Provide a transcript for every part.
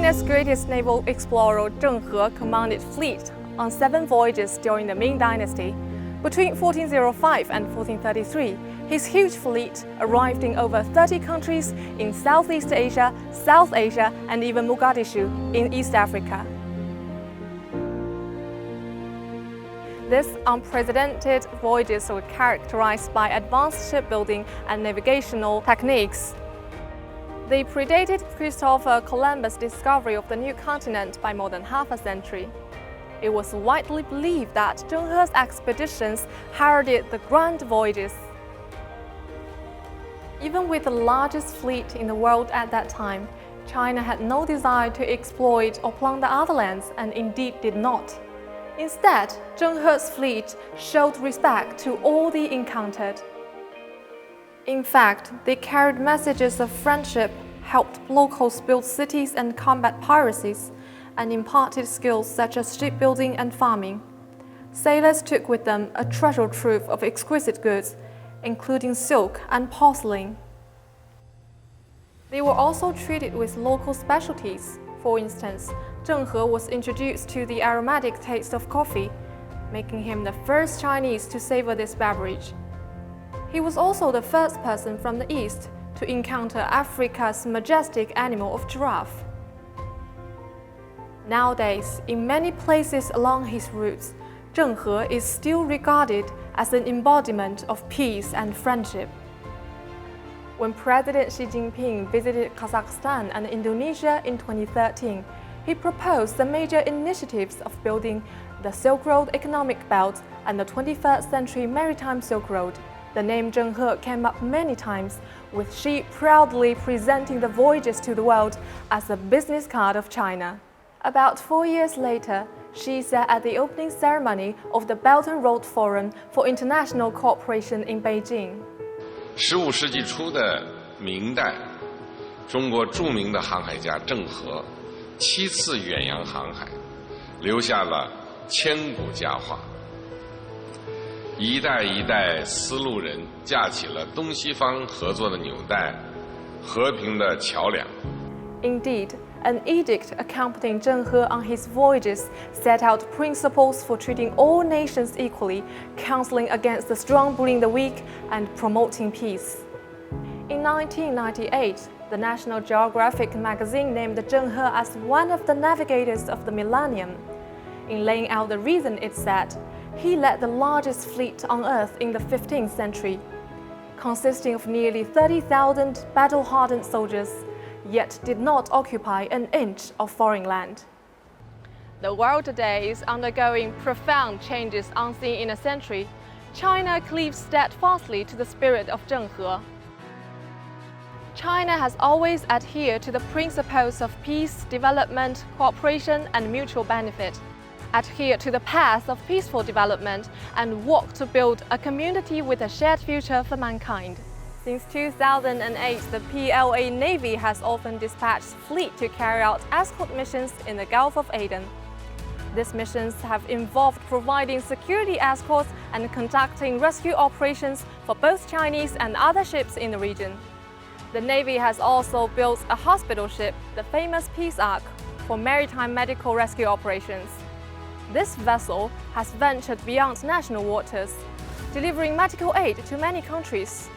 China's greatest naval explorer Zheng He commanded fleet on 7 voyages during the Ming Dynasty. Between 1405 and 1433, his huge fleet arrived in over 30 countries in Southeast Asia, South Asia, and even Mogadishu in East Africa. These unprecedented voyages were characterized by advanced shipbuilding and navigational techniques. They predated Christopher Columbus' discovery of the new continent by more than half a century. It was widely believed that Zheng He's expeditions heralded the grand voyages. Even with the largest fleet in the world at that time, China had no desire to exploit or plunder other lands, and indeed did not. Instead, Zheng He's fleet showed respect to all they encountered. In fact, they carried messages of friendship, helped locals build cities and combat piracies, and imparted skills such as shipbuilding and farming. Sailors took with them a treasure trove of exquisite goods, including silk and porcelain. They were also treated with local specialties. For instance, Zheng He was introduced to the aromatic taste of coffee, making him the first Chinese to savor this beverage. He was also the first person from the East to encounter Africa's majestic animal of giraffe. Nowadays, in many places along his routes, Zheng He is still regarded as an embodiment of peace and friendship. When President Xi Jinping visited Kazakhstan and Indonesia in 2013, he proposed the major initiatives of building the Silk Road economic belt and the 21st century maritime Silk Road. The name Zheng He came up many times, with Xi proudly presenting the voyages to the world as a business card of China. About 4 years later, Xi sat at the opening ceremony of the Belt and Road Forum for International Cooperation in Beijing. 15世纪初的明代，中国著名的航海家郑和7次远洋航海，留下了千古佳话。一代一代丝路人架起了东西方合作的纽带，和平的桥梁。 Indeed, an edict accompanying Zheng He on his voyages set out principles for treating all nations equally, counseling against the strong bullying the weak, and promoting peace. In 1998, the National Geographic magazine named Zheng He as one of the navigators of the millennium. In laying out the reason, it said, he led the largest fleet on Earth in the 15th century, consisting of nearly 30,000 battle-hardened soldiers, yet did not occupy an inch of foreign land. The world today is undergoing profound changes unseen in a century. China cleaves steadfastly to the spirit of Zheng He. China has always adhered to the principles of peace, development, cooperation, and mutual benefit, adhered to the path of peaceful development, and worked to build a community with a shared future for mankind. Since 2008, the PLA Navy has often dispatched fleet to carry out escort missions in the Gulf of Aden. These missions have involved providing security escorts and conducting rescue operations for both Chinese and other ships in the region. The Navy has also built a hospital ship, the famous Peace Ark, for maritime medical rescue operations. This vessel has ventured beyond national waters, delivering medical aid to many countries.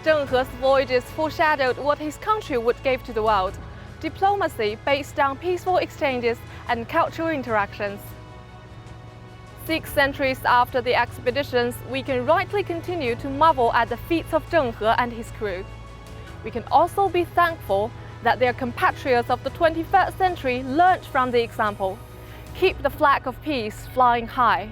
Zheng He's voyages foreshadowed what his country would give to the world: diplomacy based on peaceful exchanges and cultural interactions. 6 centuries after the expeditions, we can rightly continue to marvel at the feats of Zheng He and his crew. We can also be thankful that their compatriots of the 21st century learned from the example. Keep the flag of peace flying high.